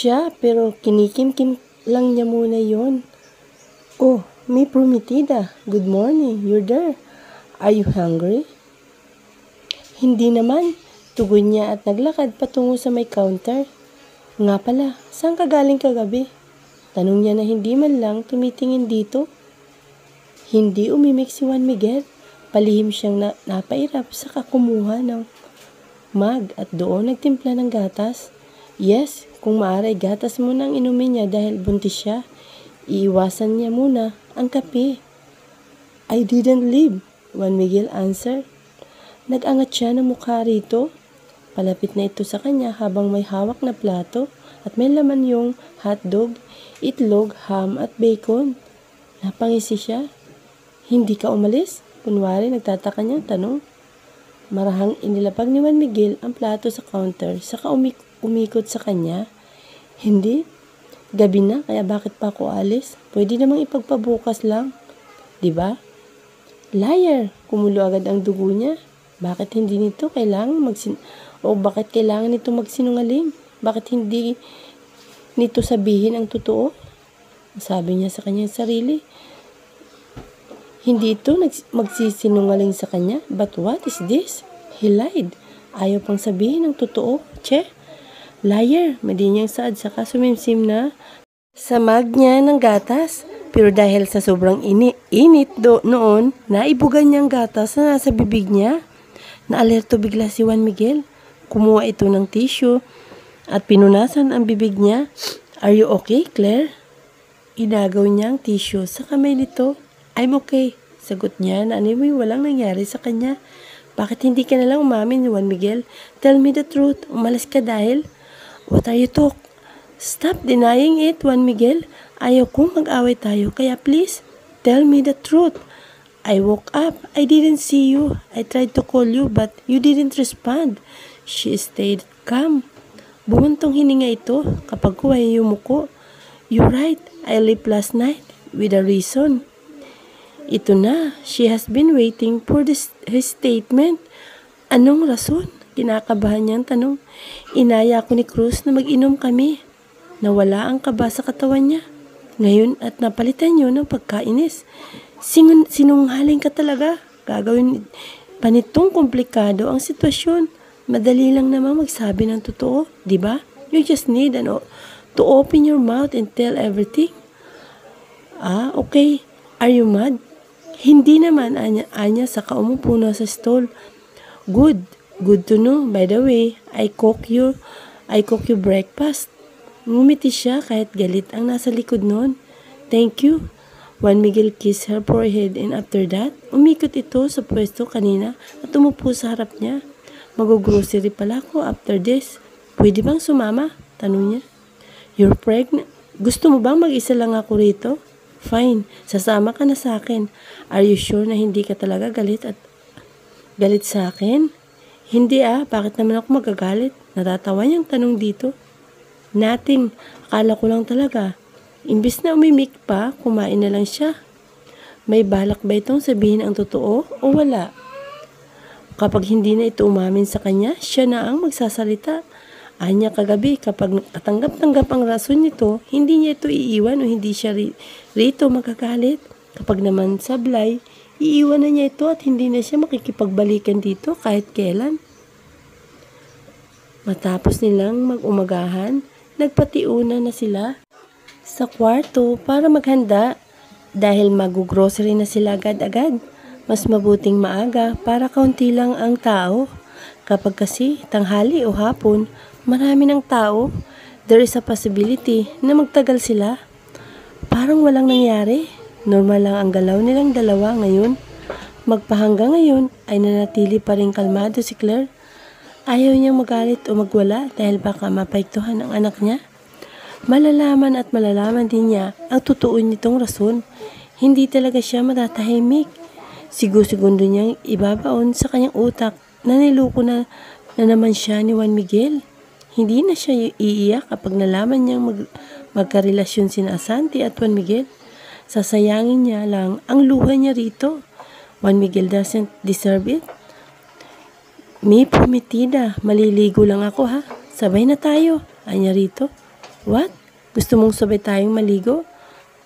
siya pero kinikim-kim lang niya muna yon. Oh, mi prometida. Good morning. You're there. Are you hungry? Hindi naman. Tugon niya at naglakad patungo sa may counter. Nga pala, saan ka galing kagabi? Tanong niya na hindi man lang tumitingin dito. Hindi umimik si Juan Miguel. Palihim siyang napairap sa kumuha ng mug at doon nagtimpla ng gatas. Yes, kung maaari gatas muna ang inumin niya dahil buntis siya. Iiwasan niya muna ang kape. I didn't leave, Juan Miguel answered. Nag-angat siya ng mukha rito. Palapit na ito sa kanya habang may hawak na plato at may laman yung hotdog, itlog, ham at bacon. Napangisi siya. Hindi ka umalis? Kunwari nagtataka niyang tanong. Marahang inilapag ni Juan Miguel ang plato sa counter saka umikot sa kanya. Hindi. Gabi na kaya bakit pa ako alis? Pwede namang ipagpabukas lang. Diba? Liar! Kumulo agad ang dugo niya. Bakit hindi nito kailangan bakit kailangan nito magsinungaling? Bakit hindi nito sabihin ang totoo? Sabi niya sa kanyang sarili. Hindi ito magsisinungaling sa kanya. But what is this? He lied. Ayaw pang sabihin ang totoo. Che? Liar! Madi niyang saad saka sumimsim na sa mug niya ng gatas. Pero dahil sa sobrang init noon, naibugan niyang gatas na nasa bibig niya. Naalerto bigla si Juan Miguel. Kumuha ito ng tissue at pinunasan ang bibig niya. Are you okay, Claire? Inagaw niya ang tissue sa kamay nito. I'm okay. Sagot niya na anyway walang nangyari sa kanya. Bakit hindi ka nalang umamin, Juan Miguel? Tell me the truth. Umalis ka dahil? What are you talking? Stop denying it, Juan Miguel. Ayaw kong mag-away tayo, kaya please, tell me the truth. I woke up. I didn't see you. I tried to call you, but you didn't respond. She stayed calm. Bumuntong hininga ito kapag kuhay yumuko. You're right. I left last night with a reason. Ito na. She has been waiting for his statement. Anong rason? Kinakabahan niyang tanong. Inaya ko ni Cruz na mag-inom kami. Nawala ang kaba sa katawan niya. Ngayon at napalitan niyo ng pagkainis. Sinunghaling ka talaga. Gagawin pa nitong komplikado ang sitwasyon. Madali lang naman magsabi ng totoo, di ba? You just need to open your mouth and tell everything. Ah, okay. Are you mad? Hindi naman, anya saka umupo na sa stall. Good to know. By the way, I cook you breakfast. Ngumiti siya kahit galit ang nasa likod noon. Thank you. Juan Miguel kissed her forehead and after that, umikot ito sa pwesto kanina at umupo sa harap niya. Mag-grocery pala ako after this. Pwede bang sumama? Tanong niya. You're pregnant? Gusto mo bang mag-isa lang ako rito? Fine, sasama ka na sa akin. Are you sure na hindi ka talaga galit sa akin? Hindi bakit naman ako magagalit? Natatawa niyang tanong dito. Nothing, akala ko lang talaga. Imbis na umimik pa, kumain na lang siya. May balak ba itong sabihin ang totoo o wala? Kapag hindi na ito umamin sa kanya, siya na ang magsasalita. Anya kagabi, kapag katanggap-tanggap ang rason nito, hindi niya ito iiwan o hindi siya rito magkagalit. Kapag naman sablay, iiwan na niya ito at hindi na siya makikipagbalikan dito kahit kailan. Matapos nilang mag-umagahan, nagpatiuna na sila sa kwarto para maghanda dahil mag-grocery na sila agad-agad. Mas mabuting maaga para kaunti lang ang tao. Kapag kasi tanghali o hapon, marami ng tao, there is a possibility na magtagal sila. Parang walang nangyari. Normal lang ang galaw nilang dalawa ngayon. Magpahanggang ngayon ay nanatili pa rin kalmado si Claire. Ayaw niyang magalit o magwala dahil baka mapaiktuhan ang anak niya. Malalaman at malalaman din niya ang totoo nitong rason. Hindi talaga siya matatahimik. Segundo niyang ibabaon sa kanyang utak na niloko na naman siya ni Juan Miguel. Hindi na siya iiyak kapag nalaman niyang magkarelasyon sina Santi at Juan Miguel. Sasayangin niya lang ang luha niya rito. Juan Miguel doesn't deserve it. Mi prometida, maliligo lang ako ha. Sabay na tayo. Anya rito. What? Gusto mong sabay tayong maligo?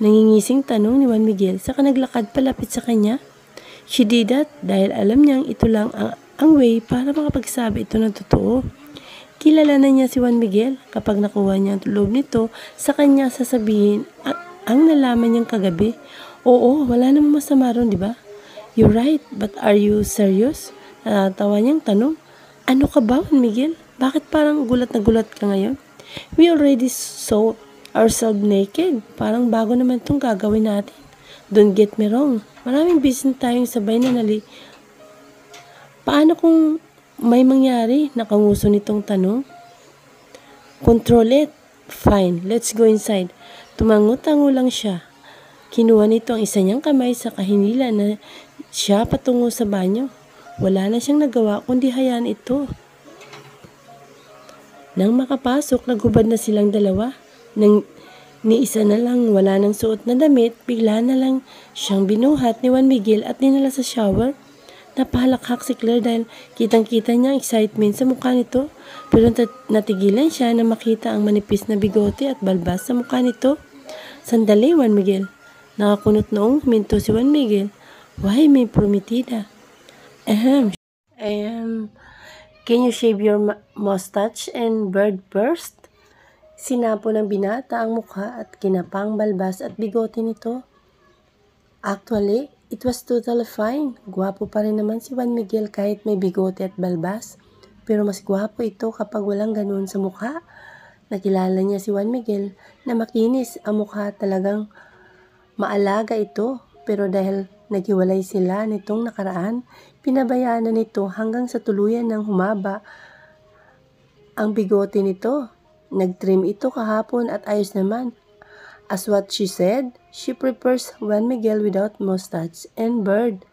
Nangingising tanong ni Juan Miguel saka naglakad palapit sa kanya. She did that dahil alam niyang ito lang ang way para makapagsabi ito ng totoo. Kilala na niya si Juan Miguel. Kapag nakuha niya ang loob nito, sa kanya sasabihin ang nalaman niyang kagabi. Oo, wala namang masama ron, di ba? You're right, but are you serious? Natatawa niyang tanong. Ano ka ba, Juan Miguel? Bakit parang gulat na gulat ka ngayon? We already saw ourselves naked. Parang bago naman itong gagawin natin. Don't get me wrong. Maraming business tayong sabay na Paano kung may mangyari? Nakanguso nitong tanong. Control it. Fine, let's go inside. Tumango-tango lang siya. Kinuha nito ang isa niyang kamay sa kahinila na siya patungo sa banyo. Wala na siyang nagawa kundi hayaan ito. Nang makapasok, naghubad na silang dalawa. Nang ni isa na lang wala nang suot na damit, bigla na lang siyang binuhat ni Juan Miguel at dinala sa shower. Napahalakhak si Claire dahil kitang-kita niya ang excitement sa mukha nito. Pero natigilan siya na makita ang manipis na bigote at balbas sa mukha nito. Sandali, Juan Miguel. Nakakunot noong huminto si Juan Miguel. Why, may prometida? Can you shave your mustache and bird first? Sinapo ng binata ang mukha at kinapang balbas at bigote nito. Actually, it was totally fine. Gwapo pa rin naman si Juan Miguel kahit may bigote at balbas. Pero mas gwapo ito kapag walang ganun sa mukha. Nakilala niya si Juan Miguel na makinis ang mukha, talagang maalaga ito. Pero dahil naghiwalay sila nitong nakaraan, pinabayaan na nito hanggang sa tuluyan ng humaba ang bigote nito. Nagtrim ito kahapon at ayos naman. As what she said, she prefers Juan Miguel without mustache and beard.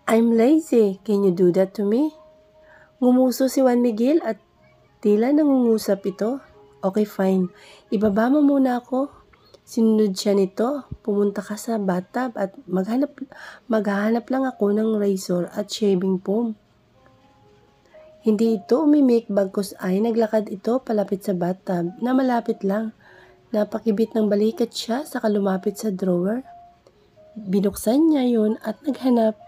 I'm lazy. Can you do that to me? Ngumuso si Juan Miguel at tila nangungusap ito. Okay, fine. Ibaba mo muna ako. Sinunod siya nito. Pumunta ka sa bathtub at maghahanap lang ako ng razor at shaving foam. Hindi ito umimik bagkus ay naglakad ito palapit sa bathtub na malapit lang. Napakibit ng balikat siya saka lumapit sa drawer. Binuksan niya yun at naghanap.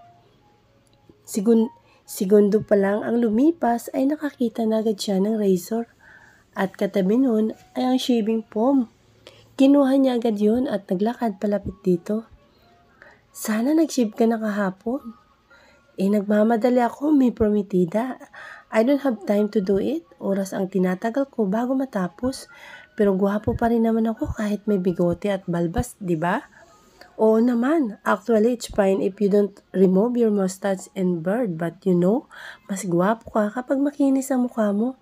Segundo pa lang ang lumipas ay nakakita na agad siya ng razor. At katabi nun ay ang shaving foam. Kinuha niya agad yun at naglakad palapit dito. Sana nag-shave ka na kahapon. Nagmamadali ako, may prometida. I don't have time to do it. Oras ang tinatagal ko bago matapos. Pero gwapo pa rin naman ako kahit may bigote at balbas, di ba? Oo naman. Actually, it's fine if you don't remove your mustache and beard. But you know, mas gwapo ka kapag makinis ang mukha mo.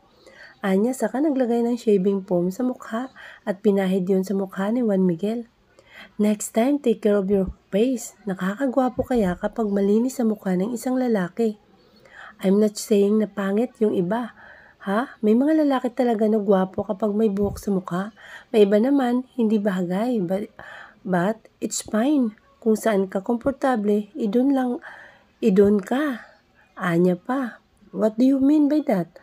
Anya, saka naglagay ng shaving foam sa mukha at pinahid yun sa mukha ni Juan Miguel. Next time, take care of your face. Nakakagwapo kaya kapag malinis ang mukha ng isang lalaki. I'm not saying na pangit yung iba. Ha? May mga lalaki talaga na gwapo kapag may buhok sa mukha. May iba naman, hindi bagay. But it's fine. Kung saan ka komportable, idun ka. Anya pa. What do you mean by that?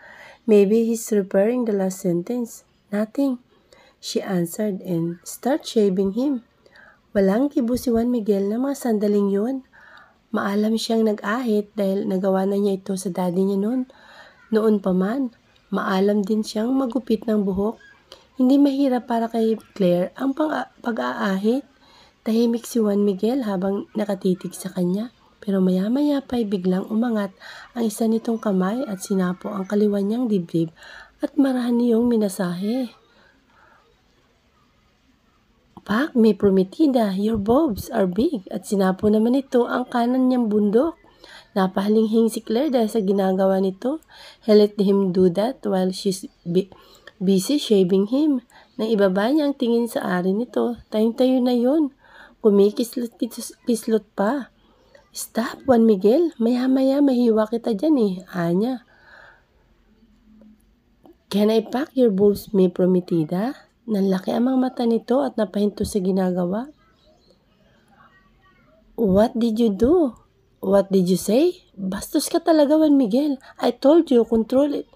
Maybe he's referring the last sentence. Nothing, she answered and started shaving him. Walang kibo si Juan Miguel na mga sandaling yun. Maalam siyang nag-ahit dahil nagawa na niya ito sa daddy niya noon. Noon pa man, maalam din siyang magupit ng buhok. Hindi mahirap para kay Claire ang pag-aahit. Tahimik si Juan Miguel habang nakatitig sa kanya. Pero maya-maya pa'y biglang umangat ang isa nitong kamay at sinapo ang kaliwa niyang dibdib at marahan niyong minasahe. Pak, may prometida, your boobs are big. At sinapo naman ito ang kanan niyang bundok. Napahalinghing si Claire dahil sa ginagawa nito. He let him do that while she's busy shaving him. Nang ibaba niya ang tingin sa ari nito, tayong-tayo na yun. Kumikislot pa. Stop, Juan Miguel. Maya-maya mahiwa kita dyan Anya. Can I pack your boobs, may prometida? Nanlaki ang mga mata nito at napahinto sa ginagawa. What did you do? What did you say? Bastos ka talaga, Juan Miguel. I told you, control it.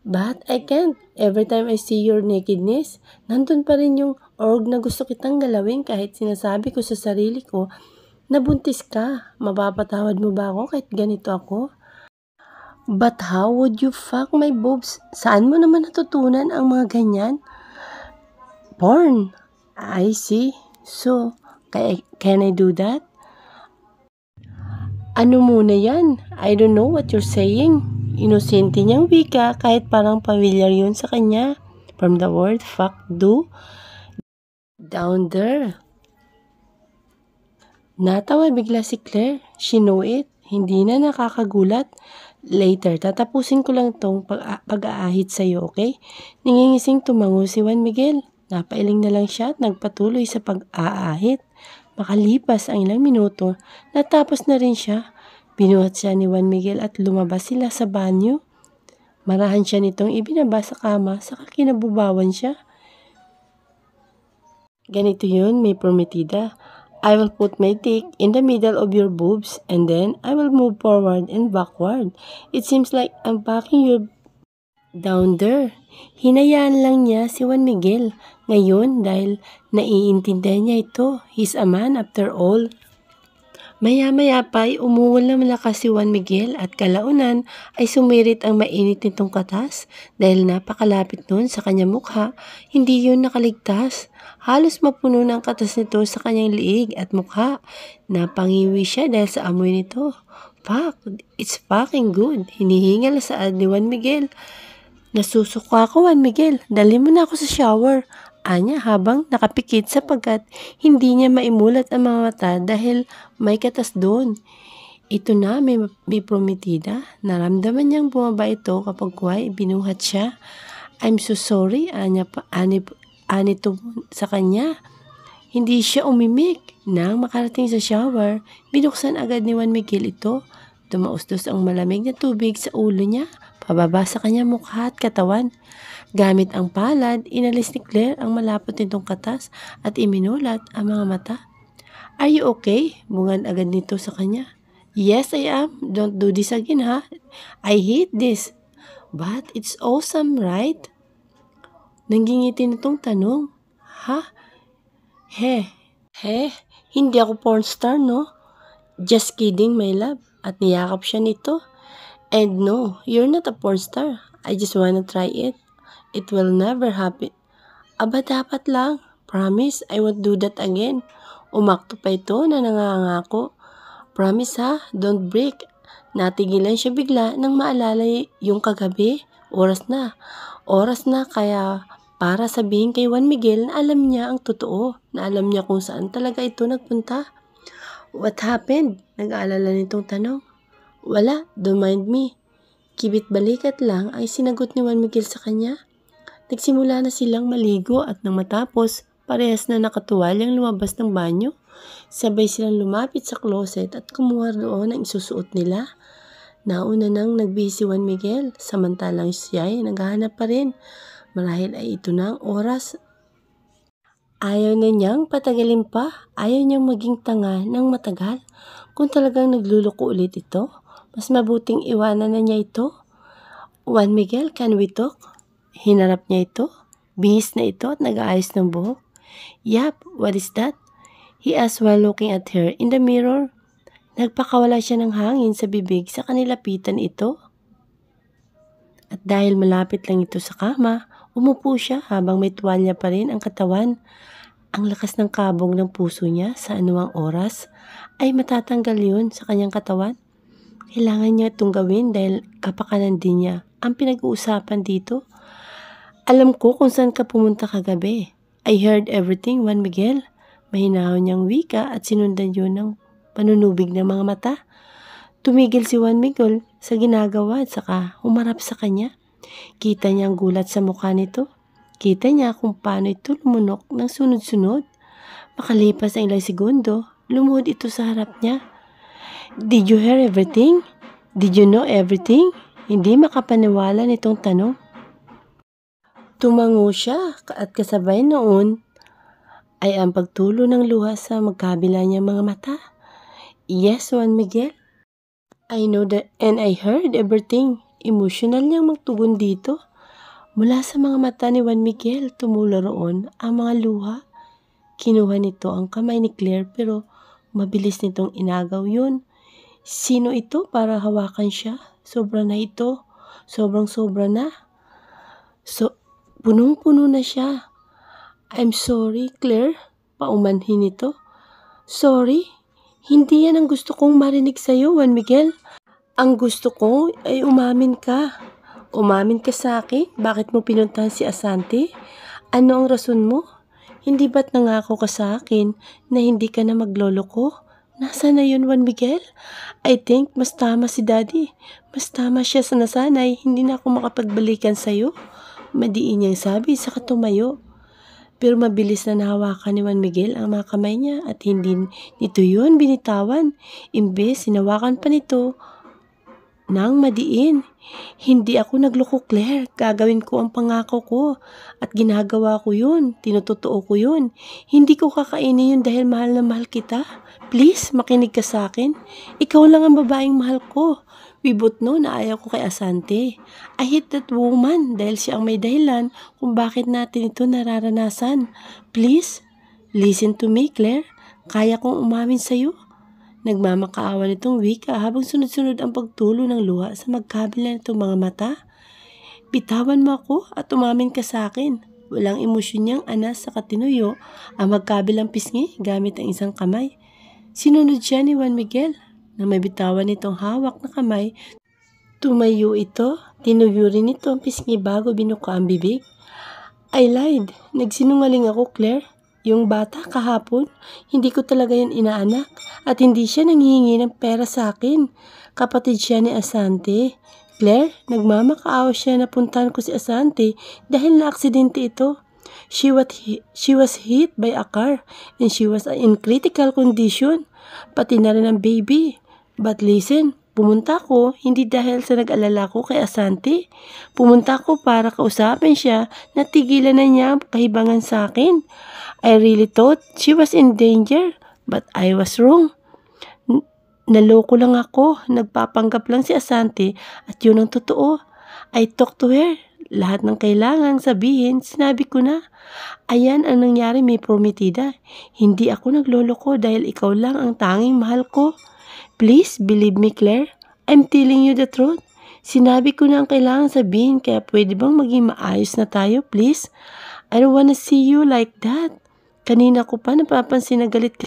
But I can't. Every time I see your nakedness, nandun pa rin yung urge na gusto kitang galawin kahit sinasabi ko sa sarili ko na buntis ka. Mapapatawad mo ba ako kahit ganito ako? But how would you fuck my boobs? Saan mo naman natutunan ang mga ganyan? Porn. I see. So, can I do that? Ano muna yan? I don't know what you're saying. Inosente niyang wika kahit parang familiar yun sa kanya. From the word fuck, do. Down there. Natawa bigla si Claire. She know it. Hindi na nakakagulat. Later, tatapusin ko lang tong pag-aahit sa'yo, okay? Ningingising tumango si Juan Miguel. Napailing na lang siya at nagpatuloy sa pag-aahit. Makalipas ang ilang minuto, natapos na rin siya. Binuhat siya ni Juan Miguel at lumabas sila sa banyo. Marahan siya nitong ibinaba sa kama, saka kinabubawan siya. Ganito yun, may prometida. I will put my dick in the middle of your boobs and then I will move forward and backward. It seems like I'm packing you down there. Hinayaan lang niya si Juan Miguel. Ngayon, dahil naiintindihan niya ito, he's a man after all. Maya-maya pa ay umuwal na malakas si Juan Miguel at kalaunan ay sumirit ang mainit nitong katas dahil napakalapit nun sa kanyang mukha, hindi yun nakaligtas. Halos mapuno ng katas nito sa kanyang liig at mukha. Napangiwi siya dahil sa amoy nito. Fuck, it's fucking good. Hinihingal sa saad ni Juan Miguel. Nasusuka ako, Juan Miguel. Dali mo na ako sa shower. Anya habang nakapikit sapagkat hindi niya maimulat ang mga mata dahil may katas doon. Ito na, may prometida. Naramdaman niyang bumaba ito kapag kuwa'y binuhat siya. I'm so sorry, anya pa, anito sa kanya. Hindi siya umimik. Nang makarating sa shower, binuksan agad ni Juan Miguel ito. Dumaustos ang malamig na tubig sa ulo niya, pababa sa kanyang mukha at katawan. Gamit ang palad, inalis ni Claire ang malapot nitong katas at iminulat ang mga mata. Are you okay? Bungad agad nito sa kanya. Yes, I am. Don't do this again, ha? I hate this. But it's awesome, right? Nanggingiti nitong tanong. Ha? He, hindi ako porn star, no? Just kidding, my love. At niyakap siya nito. And no, you're not a porn star. I just wanna try it. It will never happen. Aba, dapat lang. Promise, I won't do that again. Umakto pa ito na nangangako. Promise ha, don't break. Natigilan siya bigla nang maalala yung kagabi. Oras na kaya para sabihin kay Juan Miguel na alam niya ang totoo. Na alam niya kung saan talaga ito nagpunta. What happened? Nag-aalala nitong tanong. Wala, don't mind me. Kibit balikat lang ay sinagot ni Juan Miguel sa kanya. Nagsimula na silang maligo at nang matapos, parehas na nakatuwalyang lumabas ng banyo. Sabay silang lumapit sa closet at kumuha doon ang isusuot nila. Nauna nang nagbihis si Juan Miguel, samantalang siya ay naghahanap pa rin. Marahil ay ito na ang oras. Ayaw na niyang patagalin pa, ayaw niyang maging tanga ng matagal. Kung talagang nagluloko ulit ito, mas mabuting iwanan na niya ito. Juan Miguel, can we talk? Hinarap niya ito. Bihis na ito at nag-aayos ng buhok. Yap, what is that? He asked while looking at her in the mirror. Nagpakawala siya ng hangin sa bibig sa kanilapitan ito. At dahil malapit lang ito sa kama, umupo siya habang may tuwalya pa rin ang katawan. Ang lakas ng kabog ng puso niya sa anuang oras ay matatanggal yun sa kanyang katawan. Kailangan niya itong gawin dahil kapakanan din niya ang pinag-uusapan dito. Alam ko kung saan ka pumunta kagabi. I heard everything, Juan Miguel. Mahinahon niyang wika at sinundan yun ng panunubig ng mga mata. Tumigil si Juan Miguel sa ginagawa at saka humarap sa kanya. Kita niya ang gulat sa mukha nito. Kita niya kung paano ito lumunok ng sunod-sunod. Makalipas ang ilang segundo, lumuhod ito sa harap niya. Did you hear everything? Did you know everything? Hindi makapaniwala nitong tanong. Tumango siya at kasabay noon ay ang pagtulo ng luha sa magkabila niyang mga mata. Yes, Juan Miguel. I know that and I heard everything. Emotional niyang magtugon dito. Mula sa mga mata ni Juan Miguel, tumulo roon ang mga luha. Kinuha nito ang kamay ni Claire pero mabilis nitong inagaw yun. Sino ito para hawakan siya? Sobra na ito. Sobrang-sobra na. Punong-puno na siya. I'm sorry, Claire. Paumanhin ito. Sorry? Hindi yan ang gusto kong marinig sa'yo, Juan Miguel. Ang gusto ko ay umamin ka. Umamin ka sa akin? Bakit mo pinuntahan si Asante? Ano ang rason mo? Hindi ba't nangako ka sa akin na hindi ka na magloloko? Nasaan na yun, Juan Miguel? I think mas tama si Daddy. Mas tama siya sa nasanay. Hindi na ako makapagbalikan sa'yo. Madiin niyang sabi sa katumayo. Pero mabilis na nahawakan ni Juan Miguel ang mga kamay niya at hindi nito yun binitawan. Imbes, sinawakan pa nito nang madiin. Hindi ako nagloko, Claire. Gagawin ko ang pangako ko. At ginagawa ko yun. Tinutotoo ko yun. Hindi ko kakainin yun dahil mahal na mahal kita. Please, makinig ka sa akin. Ikaw lang ang babaeng mahal ko. Wibot no na ayaw ko kay Asante. I hate that woman dahil siya ang may dahilan kung bakit natin ito nararanasan. Please, listen to me, Claire. Kaya kong umamin sa'yo. Nagmamakaawa nitong wika habang sunod-sunod ang pagtulo ng luha sa magkabila nitong mga mata. Bitawan mo ako at umamin ka sa akin. Walang emosyon niyang anas sa katinuyo ang magkabilang pisngi gamit ang isang kamay. Sinunod siya ni Juan Miguel na may bitawan nitong hawak na kamay. Tumayo ito, tinuyo rin ito ang pisngi bago binuka ang bibig. I lied. Nagsinungaling ako, Claire. Yung bata kahapon, hindi ko talaga yun inaanak at hindi siya nanghihingi ng pera sa akin. Kapatid siya ni Asante. Claire, nagmamakaawa siya na puntahan ko si Asante dahil na-aksidente ito. She was hit by a car and she was in critical condition. Pati na rin ang baby. But listen, pumunta ko hindi dahil sa nag-alala ko kay Asante. Pumunta ko para kausapin siya na tigilan na niya ang kahibangan sa akin. I really thought she was in danger, but I was wrong. Naloko lang ako, nagpapanggap lang si Asante at yun ang totoo. I talked to her. Lahat ng kailangang sabihin, sinabi ko na. Ayan ang nangyari, may prometida. Hindi ako nagloloko dahil ikaw lang ang tanging mahal ko. Please, believe me, Claire. I'm telling you the truth. Sinabi ko na ang kailangang sabihin, kaya pwede bang maging maayos na tayo, please? I don't wanna see you like that. Kanina ko pa napapansin na galit ka